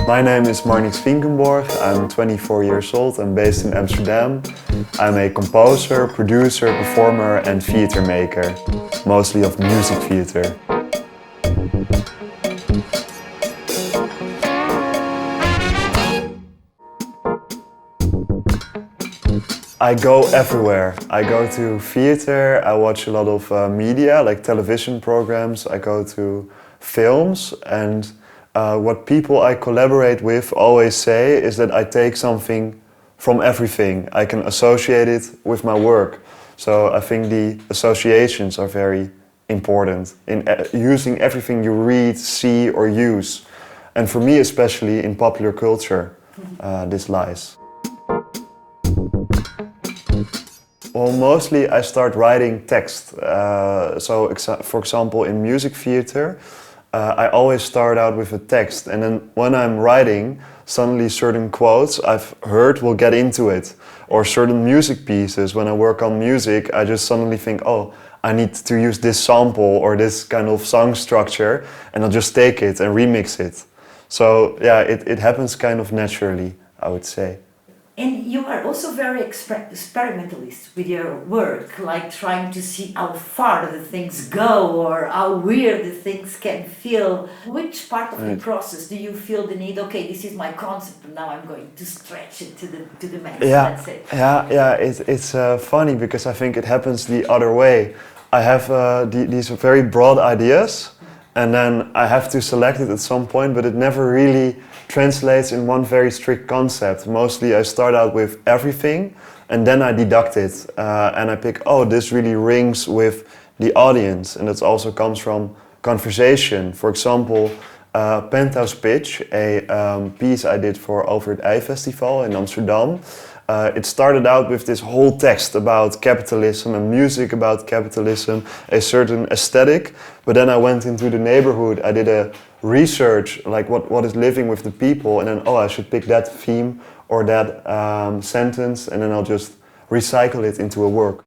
My name is Marnix Vinkenborg. I'm 24 years old. I'm based in Amsterdam. I'm a composer, producer, performer and theater maker, mostly of music theater. I go everywhere. I go to theater, I watch a lot of media, like television programs, I go to films, and what people I collaborate with always say is that I take something from everything. I can associate it with my work. So I think the associations are very important in using everything you read, see or use. And for me especially in popular culture, this lies. Well, mostly I start writing text. For example, in music theater, I always start out with a text, and then when I'm writing, suddenly certain quotes I've heard will get into it. Or certain music pieces, when I work on music, I just suddenly think, oh, I need to use this sample or this kind of song structure, and I'll just take it and remix it. So yeah, it happens kind of naturally, I would say. And you are also very experimentalist with your work, like trying to see how far the things go or how weird the things can feel. Which part of the process do you feel the need, okay, this is my concept and now I'm going to stretch it to the max, let's say? It's funny because I think it happens the other way. I have these very broad ideas and then I have to select it at some point, but it never really translates in one very strict concept. Mostly I start out with everything and then I deduct it and I pick, oh, this really rings with the audience, and it also comes from conversation. For example, Penthouse Pitch, a piece I did for Over het IJ Festival in Amsterdam. It started out with this whole text about capitalism and music about capitalism, a certain aesthetic, but then I went into the neighborhood, I did a research, like what is living with the people, and then, oh, I should pick that theme or that sentence, and then I'll just recycle it into a work.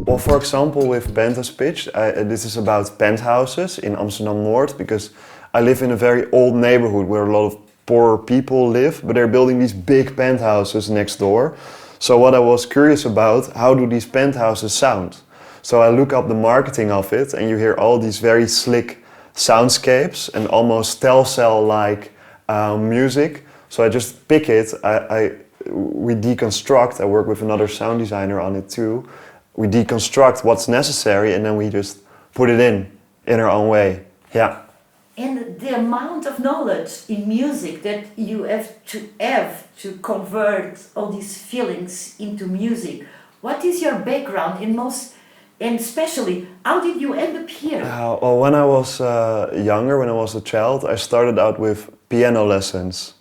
Well, for example, with Penthouse Pitch, this is about penthouses in Amsterdam-Noord, because I live in a very old neighborhood where a lot of poor people live, but they're building these big penthouses next door. So what I was curious about, how do these penthouses sound? So I look up the marketing of it and you hear all these very slick soundscapes and almost Telcel-like music. So I just pick it, we deconstruct, I work with another sound designer on it too. We deconstruct what's necessary and then we just put it in our own way. Yeah. And the amount of knowledge in music that you have to convert all these feelings into music. What is your background and especially, how did you end up here? Well, when I was younger, when I was a child, I started out with piano lessons.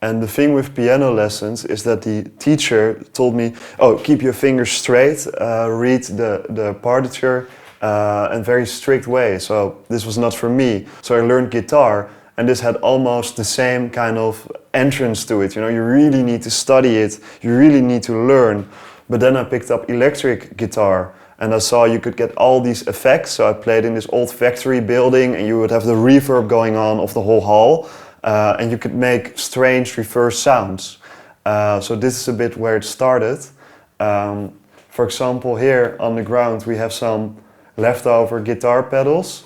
And the thing with piano lessons is that the teacher told me, oh, keep your fingers straight, read the partiture in very strict way. So this was not for me. So I learned guitar, and this had almost the same kind of entrance to it. You know, you really need to study it, you really need to learn. But then I picked up electric guitar, and I saw you could get all these effects. So I played in this old factory building, and you would have the reverb going on of the whole hall, and you could make strange reverse sounds. So this is a bit where it started. For example, here on the ground we have some leftover guitar pedals.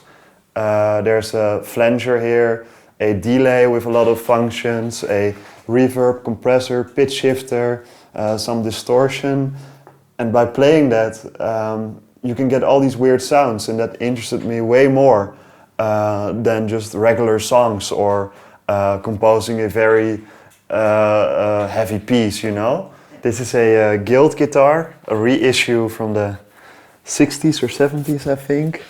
There's a flanger here, a delay with a lot of functions, a reverb, compressor, pitch shifter, some distortion. And by playing that, you can get all these weird sounds, and that interested me way more than just regular songs or composing a very heavy piece, you know? This is a Guild guitar, a reissue from the 60s or 70s, I think.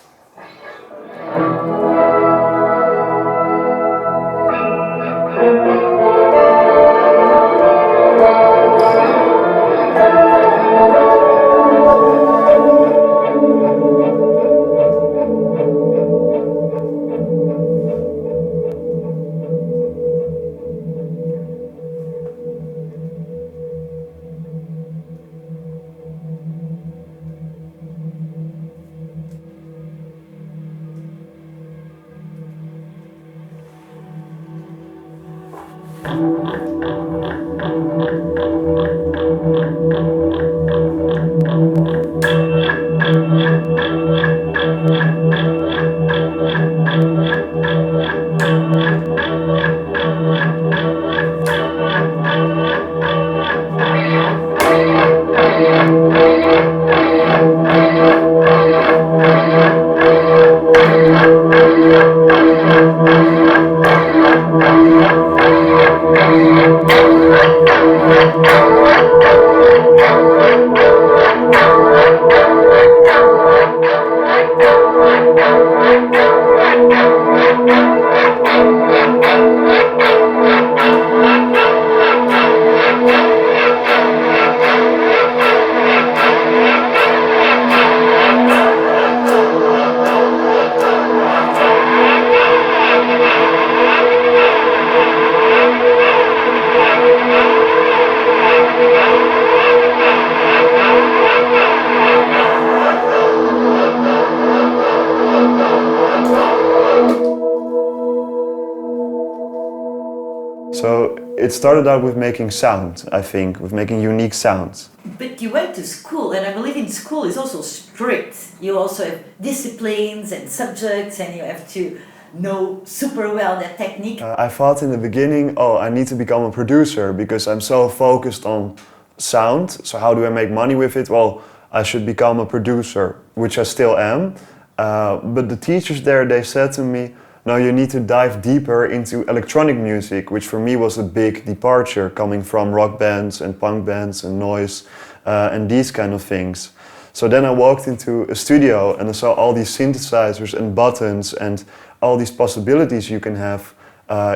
So it started out with making sound, I think, with making unique sounds. But you went to school, and I believe in school is also strict. You also have disciplines and subjects, and you have to know super well that technique. I thought in the beginning, oh, I need to become a producer because I'm so focused on sound. So how do I make money with it? Well, I should become a producer, which I still am. But the teachers there, they said to me, no, you need to dive deeper into electronic music, which for me was a big departure, coming from rock bands and punk bands and noise and these kind of things. So then I walked into a studio and I saw all these synthesizers and buttons and all these possibilities you can have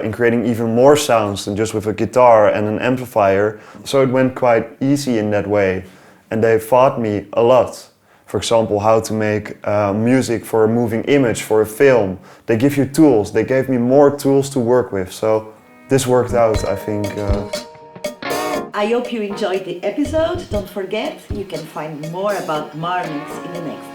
in creating even more sounds than just with a guitar and an amplifier. So it went quite easy in that way, and they taught me a lot. For example, how to make music for a moving image, for a film. They give you tools. They gave me more tools to work with. So this worked out, I think. I hope you enjoyed the episode. Don't forget, you can find more about Marnix in the next